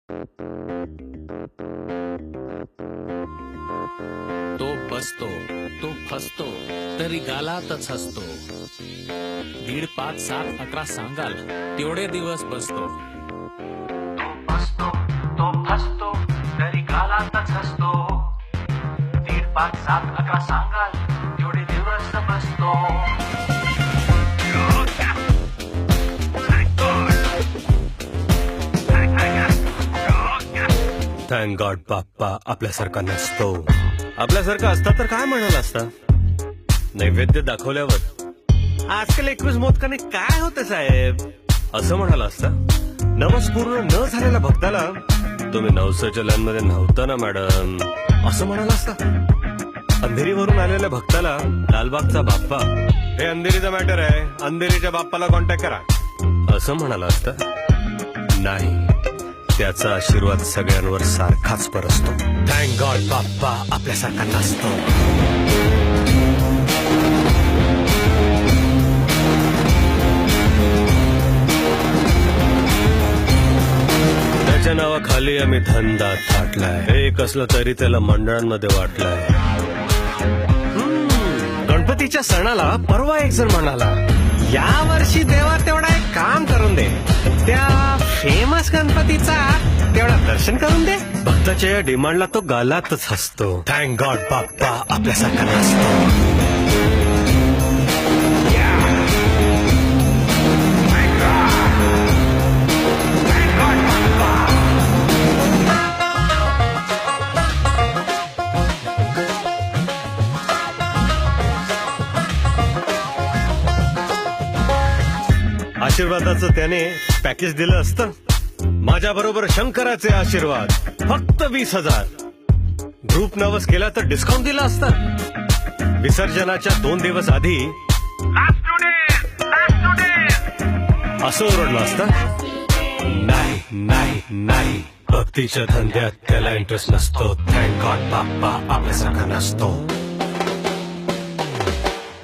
तो बसतो, तो फसतो, तरी गालातच हसतो. 1.5, 5, 7, 11 सांगाल तेवढे दिवस बसतो. तो बसतो, तो फसतो, तरी गालातच हसतो. 1.5, 5, 7, 11 सांगाल तेवढे दिवस बसतो. थँक गॉड बाप्पा आपल्यासारखा नसतो. आपल्यासारखा असता तर काय म्हणाला असता? नैवेद्य दाखवल्यावर आजकाल 21 मोदकाने काय होतं साहेब असं म्हणाला असता. नवस पूर्ण न झालेल्या भक्ताला तुम्ही नवसचलांमध्ये नव्हता ना मॅडम असं म्हणाला असता. अंधेरीवरून आलेल्या भक्ताला लालबागचा बाप्पा हे अंधेरीचा मॅटर आहे, अंधेरीच्या बाप्पाला कॉन्टॅक्ट करा असं म्हणाला असता. नाही, त्याचा आशीर्वाद सगळ्यांवर सारखाच परसतो. थँक गॉड बाप्पा आपल्यासारखा नसतो. त्याच्या नावाखाली आम्ही धंदा थाटलाय. एक असलं तरी त्याला मंडळांमध्ये वाटलाय. गणपतीच्या सणाला परवा एक जण म्हणाला, या वर्षी देवा तेवढा एक काम करून दे, त्या फेमस गणपतीचा तेवढा दर्शन करून दे. भक्ताच्या या डिमांडला तो गालातच हसतो. थँक गॉड बाप्पा आपल्यासारखा नसतो. आशीर्वादाचं त्याने पॅकेज दिलं असतं. माझ्या बरोबर शंकराचे आशीर्वाद फक्त 20,000. ग्रुप नवस केला तर डिस्काउंट दिला असता. विसर्जनाच्या 2 दिवस आधी असं ओरडलं असतं. नाही नाही नाही, भक्तीच्या धंद्यात त्याला इंटरेस्ट नसतो. थँक गॉड बाप्पा आपल्यासारखा नसतो.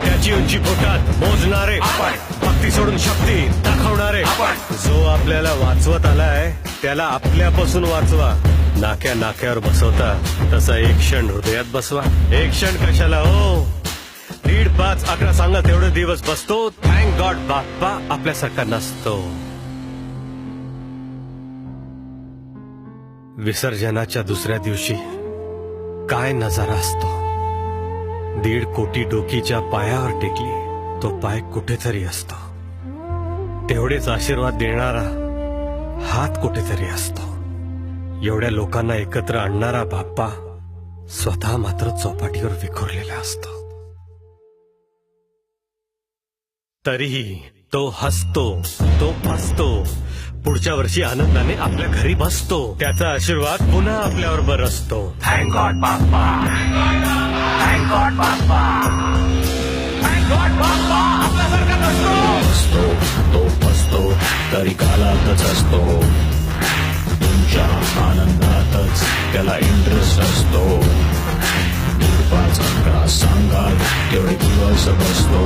त्याची उंची पोटात मोजणारे आपण, भक्ती सोडून शक्ती दाखवणारे आपण. जो आपल्याला वाचवत आलाय त्याला आपल्यापासून वाचवा. नाक्या नाक्यावर बसवता तसा एक क्षण हृदयात बसवा. एक क्षण कशाला हो, 1.5, 5, 11 सांगा तेवढे दिवस बसतो. थँक गॉड बाप्पा आपल्यासारखा नसतो. विसर्जनाच्या दुसऱ्या दिवशी काय नजारा असतो. 1.5 कोटी डोकीच्या पायावर टेकली तो पाय कुठेतरी असतो. तेवढेच आशीर्वाद देणारा हात कुठेतरी असतो. एवढ्या लोकांना एकत्र आणणारा बाप्पा स्वतः मात्र चौपाटीवर विखुरलेला असतो. तरीही तो हसतो, तो फसतो. पुढच्या वर्षी आनंदाने आपल्या घरी बसतो. त्याचा आशीर्वाद पुन्हा आपल्यावर बरसतो. थँक गॉड बाप्पा, थँक गॉड बाप्पा, थँक गॉड बाप्पा आपल्यासारखा नसतो. तो फसतो तरी कालातच असतो. तुमच्या आनंदातच त्याला इंटरेस्ट असतो. 1.5, 11 सांगाल तेवढे दिवस बसतो.